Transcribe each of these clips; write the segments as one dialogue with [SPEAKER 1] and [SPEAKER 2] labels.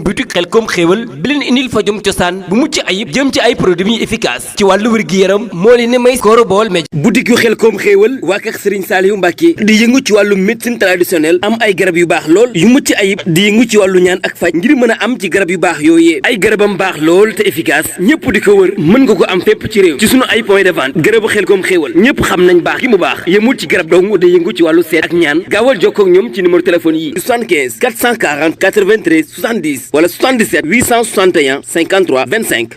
[SPEAKER 1] boutique Khelcom xéewal bi leen indil fajum cosaan bu mucc ayib jëm ci ay produits efficace ci wàllu wér-gi-yaram moo leen ne may Koro Baol Média boutique yu Khelcom xéewal waa kër Serigne Saliou Mbacké di yëngu ci wàllu médecine traditionnelle am ay garab yu baax lool yu mucc ayib di yëngu ci wàllu ñaan ak faj ngir mën a am ci garab yu baax yooyee ay garabam baax lool te efficace ñëpp di ko wër mën nga ko am fépp ci réew ci sunu ay point de vente garabu Khelcom xéewal ñëpp xam nañ baax gi mu baax yemul ci garab dong day yëngu ci wàllu seet ak ñaan gaawal jokkoo ak ñoom ci numéro téléphone yi 75 440 93 70 wala 77 861 53 25.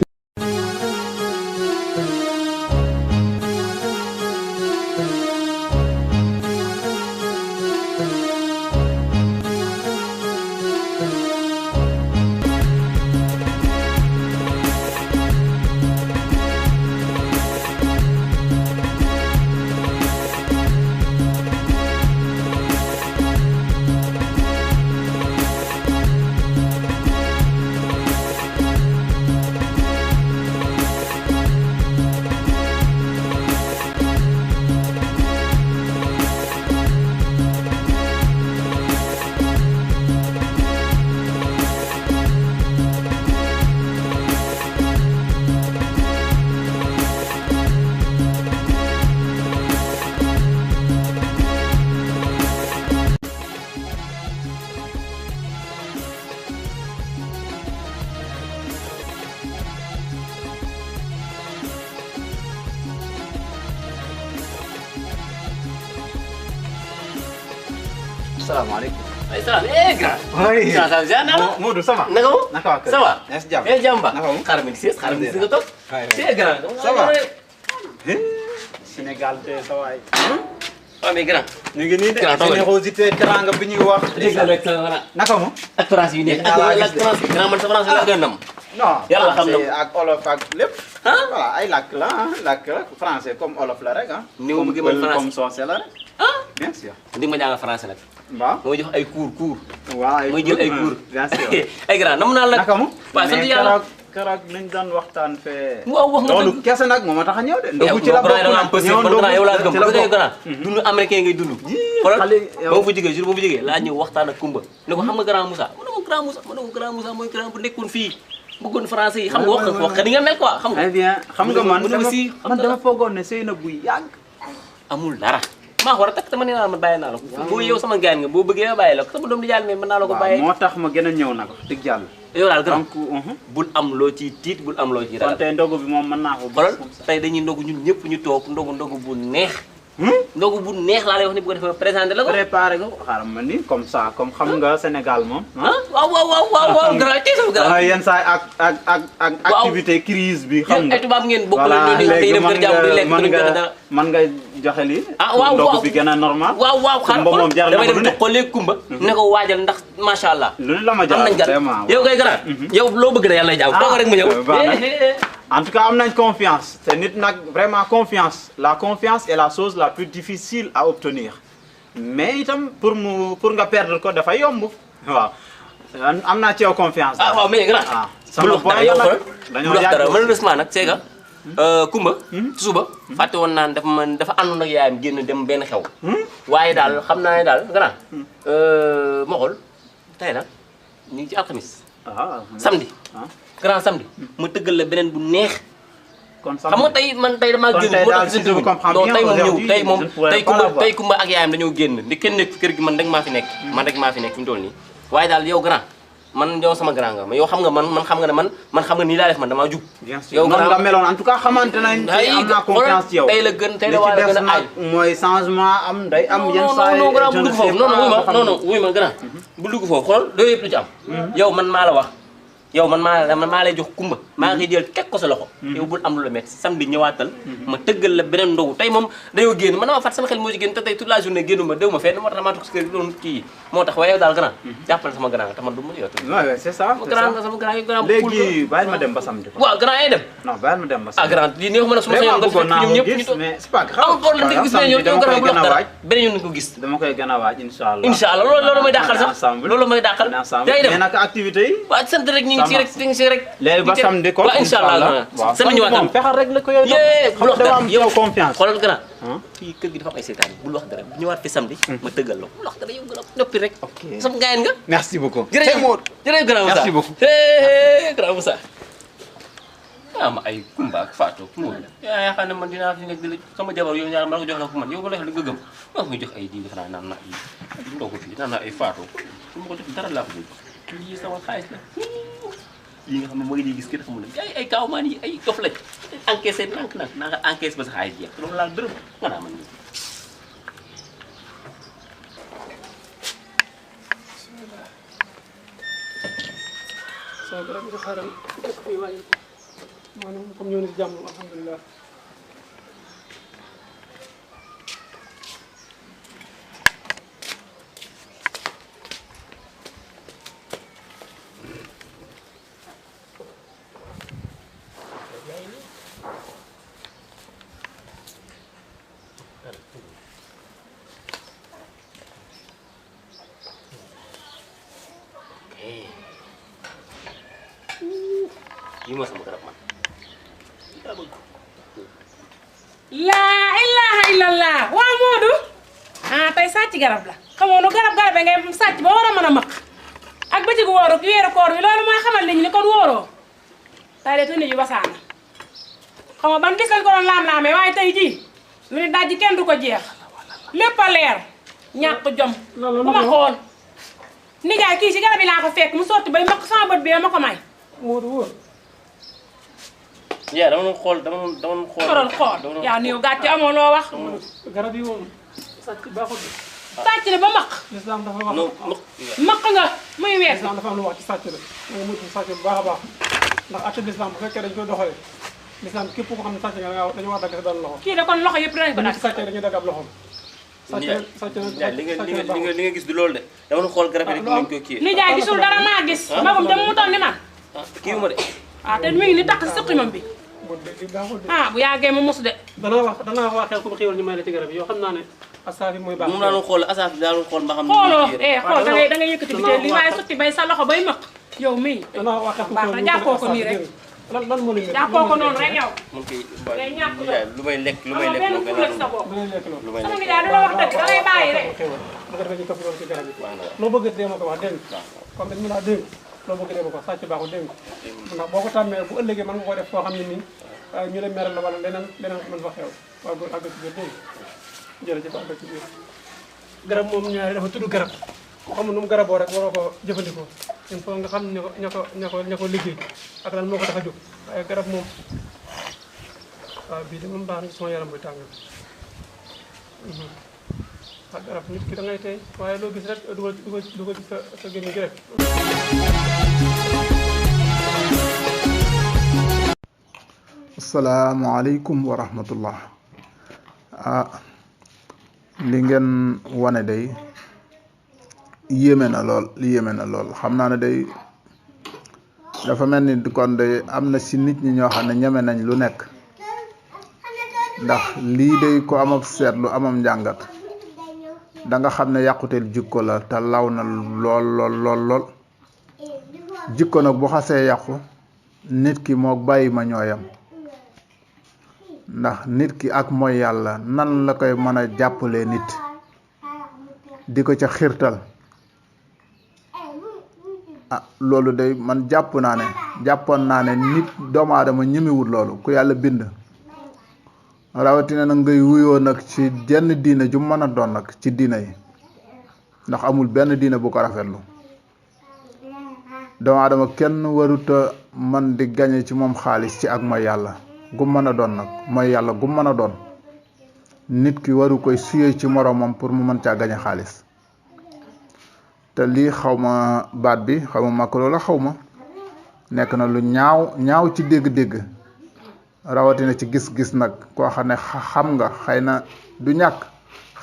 [SPEAKER 2] Assalamualaikum.
[SPEAKER 3] Salam. Grand.
[SPEAKER 2] Oui.
[SPEAKER 3] Salam.
[SPEAKER 2] Modou sama.
[SPEAKER 3] Naka mo?
[SPEAKER 2] Naka
[SPEAKER 3] Ça va?
[SPEAKER 2] Yes, jam.
[SPEAKER 3] Jam ba?
[SPEAKER 2] Naka mo?
[SPEAKER 3] Xaaral ma gis nga toog. C'est grand.
[SPEAKER 2] Ça va? Sénégal te sa waay.
[SPEAKER 3] Waaw mais grand.
[SPEAKER 2] ñu ngi nii de
[SPEAKER 3] Grand, toogal.
[SPEAKER 2] générosité teranga bi ñuy wax.
[SPEAKER 3] Dégg nga rek sa
[SPEAKER 2] Naka mo?
[SPEAKER 3] ak France yu nekk ak France. Grand man sa France la gën a nam.
[SPEAKER 2] Non.
[SPEAKER 3] Yàlla xam na.
[SPEAKER 2] français ak olof ak lépp.
[SPEAKER 3] Ah?
[SPEAKER 2] Voilà, ay làkk la làkk français comme olof la rek ah.
[SPEAKER 3] Ni mu bëgg man français.
[SPEAKER 2] comme soose la rek.
[SPEAKER 3] Ah?
[SPEAKER 2] Bien sûr.
[SPEAKER 3] Di ma jàngal français nag.
[SPEAKER 2] Waaw.
[SPEAKER 3] Moo jox ay cours.
[SPEAKER 2] Waaw ay
[SPEAKER 3] Mooy jël ay cours.
[SPEAKER 2] Bien sûr.
[SPEAKER 3] Ay grand nam naa la.
[SPEAKER 2] Naka mo?
[SPEAKER 3] Waaw sant
[SPEAKER 2] Mais
[SPEAKER 3] yàlla.
[SPEAKER 2] keroog nañ doon waxtaan fee.
[SPEAKER 3] Waaw wax nga
[SPEAKER 2] loolu
[SPEAKER 3] dëgg.
[SPEAKER 2] kese nag moo ma tax a ñëw de. ndogu ci la
[SPEAKER 3] Grand da nga am
[SPEAKER 2] bokk
[SPEAKER 3] possible man grand yow laa gëm.
[SPEAKER 2] ci la
[SPEAKER 3] Parce que
[SPEAKER 2] bokk.
[SPEAKER 3] grand dund américain ngay dund. Xoolal
[SPEAKER 2] xale
[SPEAKER 3] ba ma fa jógee jour ba ma fa jógee laa ñëw waxtaan ak Kumba ne ko xam nga grand Moussa ma ne ko grand Moussa mooy grand bu nekkoon fii bëggoon français yi xam nga wax ni nga mel quoi xam nga.
[SPEAKER 2] Eh bien xam nga man
[SPEAKER 3] mu ne ma si
[SPEAKER 2] man dama foogoon ne sëy na bu yàgg.
[SPEAKER 3] amul dara maa war a takk sama nee naa la ma bàyyi naa la ko boo yow sama gaan nga boo bëggee ma bàyyi la ko sama doom di jàll mais mën naa la ko
[SPEAKER 2] waaw
[SPEAKER 3] bàyyee
[SPEAKER 2] moo tax ma gën a ñëw nag wax dëgg yàlla.
[SPEAKER 3] yow daal grand
[SPEAKER 2] donc
[SPEAKER 3] bul am loo ciy tiit bul am loo ciy
[SPEAKER 2] kon
[SPEAKER 3] ragal
[SPEAKER 2] tey ndogu bi moom mën naa ko.
[SPEAKER 3] xoolal tey dañuy ndogu ñun ñëpp ñu toog ndogu bu neex ndogu bu neex laa lay wax ni bu ko defee présenté la ko
[SPEAKER 2] préparé nga ko xaaral ma ni comme ça comme xam nga Sénégal moom.
[SPEAKER 3] ah waaw grand tey sama grand
[SPEAKER 2] yenn saa ak activité crise bi xam nga.
[SPEAKER 3] ay tubaab ngeen bokk
[SPEAKER 2] voilà
[SPEAKER 3] leen ñoo
[SPEAKER 2] léegi
[SPEAKER 3] dem kër jàmm di lekk duñ dara
[SPEAKER 2] mën nga joxe lii.
[SPEAKER 3] ah waaw
[SPEAKER 2] ndogu bi gën a normal.
[SPEAKER 3] waaw xaaral
[SPEAKER 2] Kumba moom jar na
[SPEAKER 3] damay
[SPEAKER 2] ko
[SPEAKER 3] dem
[SPEAKER 2] lu ne.
[SPEAKER 3] jox ko léegi Kumba ne ko waajal ndax macha allah
[SPEAKER 2] lu la ma
[SPEAKER 3] am
[SPEAKER 2] jar
[SPEAKER 3] nañ gan
[SPEAKER 2] vraiment.
[SPEAKER 3] yow kay grand yow loo bëgg na yàlla na jaaw toog rek ma ñëw
[SPEAKER 2] En tout cas, am nañ confiance. C'est nit nag vraiment confiance. La confiance est la chose la plus difficile à obtenir. Mais itam pour nga perdre ko dafa yomb. Waaw. Am naa ci yow confiance.
[SPEAKER 3] ah waaw mais grand
[SPEAKER 2] sama
[SPEAKER 3] bul wax dara
[SPEAKER 2] boy
[SPEAKER 3] yow
[SPEAKER 2] la
[SPEAKER 3] xool
[SPEAKER 2] dañoo
[SPEAKER 3] bul wax dara
[SPEAKER 2] yàgg.
[SPEAKER 3] malheureusement nag c'est que Kumba ci suba fàtte woon naan dafa àndoon ak yaayam génn dem benn xew waaye daal xam naa ne daal grand ma xool tey la ñu ngi ci alxamis samedi grand samedi ma tëggal la beneen bu neex
[SPEAKER 2] kon
[SPEAKER 3] xam nga tey man tey damaa génn moo tax
[SPEAKER 2] je comprends
[SPEAKER 3] non
[SPEAKER 2] bien
[SPEAKER 3] tey moom ñëw
[SPEAKER 2] aujourd'hui,
[SPEAKER 3] tey moom
[SPEAKER 2] je ne pourrais pas l'avoir.
[SPEAKER 3] tey Kumba ak yaayam dañoo génn ndi kenn nekk kër gi man rek maa fi nekk man rek maa fi nekk fi mu toll nii waaye daal yow grand man yow sama grand nga mais yow xam nga man xam nga ne man xam nga nii laa def man damaa jub
[SPEAKER 2] Bien sûr.
[SPEAKER 3] yow
[SPEAKER 2] Noonu nga meloon en tout cas xamante nañ
[SPEAKER 3] ay
[SPEAKER 2] am naa confiance ci yow.
[SPEAKER 3] tey la gën tey la
[SPEAKER 2] li
[SPEAKER 3] waa
[SPEAKER 2] ci
[SPEAKER 3] la
[SPEAKER 2] des
[SPEAKER 3] gën a aay
[SPEAKER 2] nag mooy changement am day am yenn saa yi
[SPEAKER 3] non grand
[SPEAKER 2] je
[SPEAKER 3] bu
[SPEAKER 2] ne
[SPEAKER 3] dugg
[SPEAKER 2] sais
[SPEAKER 3] foofu non
[SPEAKER 2] pas
[SPEAKER 3] non wuy ma grand bu dugg foofu xool loolu yëpp lu ci am yow man maa la wax yow man maa lay jox Kumba maa ngi jël teg ko sa loxo yow bul am lu la métti samedi ñëwaatal ma tëggal la beneen ndogu tey moom dañoo génn man dama fàtt sama xel moo ci génn te tey toute la journée génnu ma déw ma fenn moo tax damaa toog si kër gi doon kii moo tax waaye yow daal grand jàppale sama grand nga te man du ma yow
[SPEAKER 2] Ouais, c'est ça. c'est
[SPEAKER 3] grand
[SPEAKER 2] ça.
[SPEAKER 3] nga sama grand yi grand
[SPEAKER 2] léegi bàyyi ma dem ba samedi.
[SPEAKER 3] waaw grand yi dem
[SPEAKER 2] non bàyyi ma dem ba
[SPEAKER 3] ah
[SPEAKER 2] samedi.
[SPEAKER 3] grand lii neexuma ne su ma sañoon nga fekk ñoom ñëpp ñu toog
[SPEAKER 2] mais c'est pas grave.
[SPEAKER 3] amul problème di gis ne ñoom ñoo grand bu wax dara beneen yoon nañu ko gis
[SPEAKER 2] dama koy gën a waaj incha allah.
[SPEAKER 3] incha allah loolu may dàqal sax
[SPEAKER 2] ensemble
[SPEAKER 3] loolu may dàqal
[SPEAKER 2] ensemble
[SPEAKER 3] day dem
[SPEAKER 2] mais nag activité yi.
[SPEAKER 3] waaw sant rek ñu ngi teg si rek
[SPEAKER 2] léegi ba samedi kon
[SPEAKER 3] waaw incha allah
[SPEAKER 2] waaw
[SPEAKER 3] samedi ñëwaat
[SPEAKER 2] moom fexal rek la ko yow
[SPEAKER 3] bul wax dara
[SPEAKER 2] yow confiance
[SPEAKER 3] xoolal grand fii kër gi dafa am ay seetaan bul wax dara ñëwaat fi samedi ma tëggal la bul wax dara yow gën a noppi rek sama gaayeen nga
[SPEAKER 2] merci beaucoup
[SPEAKER 3] jërëjëf grand Moussa
[SPEAKER 2] merci beaucoup
[SPEAKER 3] grand Moussa ma ay Kumba ak Fatou Mourou yaa xam ne man dinaa fi nekk di la sama jabar yow ñaar ma la ko jox la ko man yow ba la li nga gëm maa ngi jox ay di defe naa naan naa ay ndoo ko fii naan naa ay Fatou su ma ko jox dara laa ko jox lii sama xaalis la lii nga xam ne moo ngi gis kii xamul ne ay kaaw maan yi ay dof lañ encaissé nank naa nga encaissé ba sa xaalis jeex loolu laa dërëm nga naa man nii
[SPEAKER 4] so garab bi xaaral maanaam comme ñëw na si jàmm alhamdulilah
[SPEAKER 3] lii moo sama garab man
[SPEAKER 5] laa ilaha illallah waa Modou tey sàcc garab la xamoo nu garab ngay sàcc ba war a mën a maq ak bëccëgu wóoru weeru koor wi loolu mooy xamal nit ñi ni kon wóoroo tey de tund yu basaana xam nga ban bis lañ ko doon laam-laamee waaye tey jii lu ni dajji kenn du ko jeex lépp a leer ñàkk jom bu ma xool nijaay kii si garab yi laa ko fekk mu sotti bay maq sama bët bi ma ko may
[SPEAKER 4] Modou wóor
[SPEAKER 3] yaa dama doon xool dama doon
[SPEAKER 5] xool yaa niw gàcce amoo loo wax
[SPEAKER 4] garab yi moom sàcc baaxul de
[SPEAKER 5] sàcc na ba maq
[SPEAKER 4] lislaam dafa wax
[SPEAKER 3] non
[SPEAKER 5] maq nga muy wees
[SPEAKER 4] lislaam dafa am lu wax ci sàcc la nga moytu sàcc bu baax a baax ndax atte lislaam bu fekkee dañ koy doxalee lislaam képp koo xam ne sàcc nga dañu war a dagg sa daan loxo
[SPEAKER 5] kii de kon loxo yëpp dinañ ko
[SPEAKER 4] bu
[SPEAKER 5] dagg
[SPEAKER 4] nit sàccee dañuy dagg ab loxom sàcc na
[SPEAKER 3] li nga gis du loolu de dama doon xool garab yi rek nañ ko kii
[SPEAKER 5] nijaay gisul dara maa gis magum jëm mu toll ni man
[SPEAKER 3] kii wu ma de
[SPEAKER 5] te mi ngi ni takk sëqimam bi
[SPEAKER 4] di baaxul de
[SPEAKER 5] bu yàggee mu mus de
[SPEAKER 4] danaa wax xel comme xéwal ñu may la ci garab yi yoo xam naa ne asaafi mooy baax
[SPEAKER 3] moom laa doon xool asaaf bi daa doon xool mba xam
[SPEAKER 5] xooloo xool da ngay yëkkati bi te li waaye sotti bay sa loxo bay maq yow mii
[SPEAKER 4] danaa wax xel
[SPEAKER 5] baax na jàppoo ko nii rek
[SPEAKER 4] lan moo leen
[SPEAKER 5] jàppoo ko noonu rek yow
[SPEAKER 3] mun koy
[SPEAKER 5] day ñàkk
[SPEAKER 3] lu may lekk
[SPEAKER 5] benn fulla ci sa bopp
[SPEAKER 4] lu lekk loolu
[SPEAKER 3] lu may
[SPEAKER 5] sama
[SPEAKER 3] lekk
[SPEAKER 5] nijaay du la wax dëgg da ngay bàyyi rek
[SPEAKER 4] xéwal bu ko defee ñu topp loolu ci garab yi loo bëgg dee ma ko wax dégg nga comme dañ mu laa dégg loo bëgg dee ma ko sàcc baaxul dégg nga ndax boo ko tàmmee bu ëllëgee mën nga ko def foo xam ne nii ñu lay meral la wala leneen mën fa xew waaw góor àgg ci biir dégg nga jërëjëf àgg ci biir garab moom ñaari dafa tudd garab ko xamul nu mu garaboo rek waroo ko jëfandikoo il faut nga xam ña ko liggéey ak lan moo ko tax a jóg waaye garab moom waaw bii de moom baax na sama yaram buy tàng ak garab nit ki da ngay tey waaye loo gis rek dugal ci sa gémmiñ gi rek
[SPEAKER 6] asalaamaaleykum wa rahmatullah li ngeen wane day yéeme na lool xam naa ne day dafa mel ni kon day am na si nit ñi ñoo xam ne ñeme nañ lu nekk ndax lii day ko amab seetlu amam njàngat da nga xam ne yàquteel jikko la te law na lool jikko nag bu xasee yàqu nit ki moo bàyyi ma ñooyam ndax nit ki ak mooy yàlla nan la koy mën a jàppalee nit di ko ca xirtal loolu day man jàppoon naa ne nit doomu aadama ñemewul loolu ku yàlla bind rawatina nag ngay wuyoo nag ci jenn diine ju mën a doon nag ci diine yi ndax amul benn diine bu ko rafetlu doomu aadama kenn waruta man di gañe ci moom xaalis ci ak mooy yàlla gum mën a doon nag mooy yàlla gum mën a doon nit ki waru koy suyee ci moromam pour mu mën caa gañe xaalis te lii xaw ma baat bi xaw ma makkaloo la xaw ma nekk na lu ñaaw ci dégg-dégg rawatina ci gis-gis nag koo xam ne xam nga xëy na du ñàkk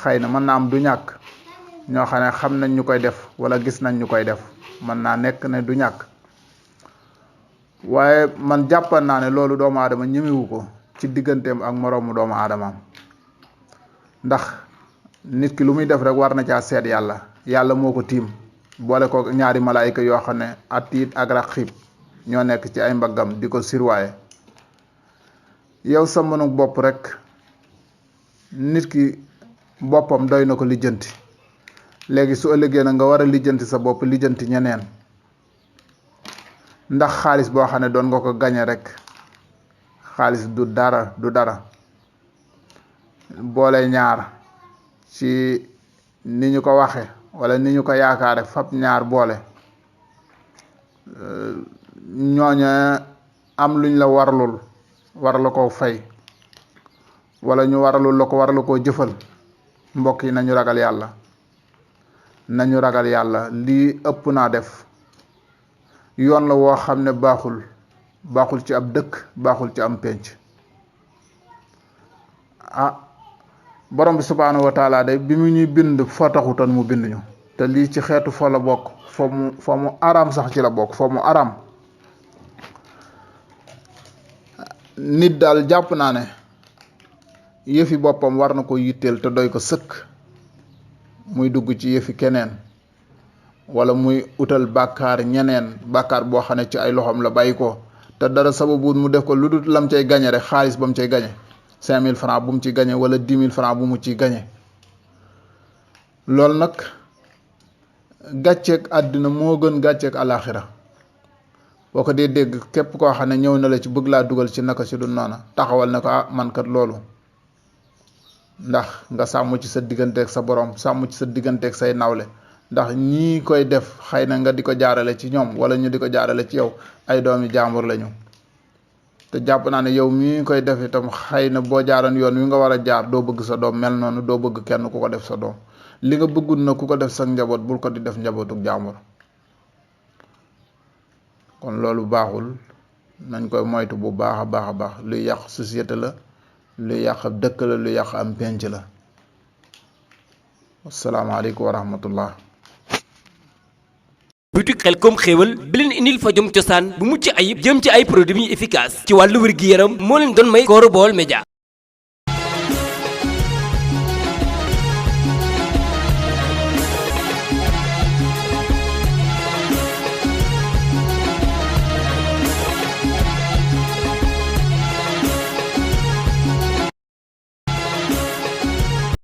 [SPEAKER 6] xëy na mën naa am du ñàkk ñoo xam ne xam nañ ñu koy def wala gis nañ ñu koy def mën naa nekk ne du ñàkk waaye man jàppan naa ne loolu doomu aadama ñemewu ko ci digganteem ak moroomu doomu aadamaam ndax nit ki lu muy def rek war na caa seet yàlla moo ko tiim boole ko ñaari malaayika yoo xam ne atiit ak raqiib ñoo nekk ci ay mbaggam di ko sirwaaye yow sa mënug bopp rek nit ki boppam doy na ko lijjanti léegi su ëllëgee na nga war a lijjanti sa bopp lijjanti ñeneen ndax xaalis boo xam ne doon nga ko gañe rek xaalis du dara boole ñaar ci ni ñu ko waxe wala ni ñu ko yaakaare fab ñaar boole ñooña am luñ la warlul war la koo fay wala ñu waralul la ko war la koo jëfal mbokk yi nañu ragal yàlla lii ëpp naa def yoon la woo xam ne baaxul ci ab dëkk baaxul ci am pénc borom bi subhaanahu wa taala day bi mu ñuy bind foo taxutoon mu bind ñu te lii ci xeetu fo la bokk fo mu araam sax ci la bokk fo mu araam nit daal jàpp naa ne yëfi boppam war na ko yitteel te doy ko sëkk muy dugg ci yëfi keneen wala muy utal bàkkaar ñeneen bàkkaar boo xam ne ci ay loxoom la bàyyi ko te dara sababu mu def ko lu dul lam cay gañe rek xaalis ba mu cay gañe 5000 francs bu mu ci gañe wala 10 000 francs bu mu ci gañe loolu nag gàcceeg àddina moo gën gàcceeg alaxira boo ko dee dégg képp koo xam ne ñëw na la ci bëgg laa dugal ci naka si du noona taxawal ne ko man kat loolu ndax nga sàmm ci sa digganteeg sa borom sàmm ci sa digganteeg say nawle ndax ñii koy def xëy na nga di ko jaarale ci ñoom wala ñu di ko jaarale ci yow ay doomi jaambur lañu te jàpp naa ne yow mii koy def itam xëy na boo jaaroon yoon wi nga war a jaar doo bëgg sa doom mel noonu doo bëgg kenn ku ko def sa doom li nga bëggul na ku ko def sa njaboot bul ko di def njabootuk jaambur kon loolu baaxul nañ koy moytu bu baax a baax luy yàq société la luy yàq dëkk la luy yàq am penc la asalaamaaleykum wa rahmatullah.
[SPEAKER 1] boutique Khelcom xéewal bi leen indil fajum cosaan bu mucc ayib jëm ci ay produits efficace ci wàllu wér-gi-yaram moo leen doon may Koro Baol Média.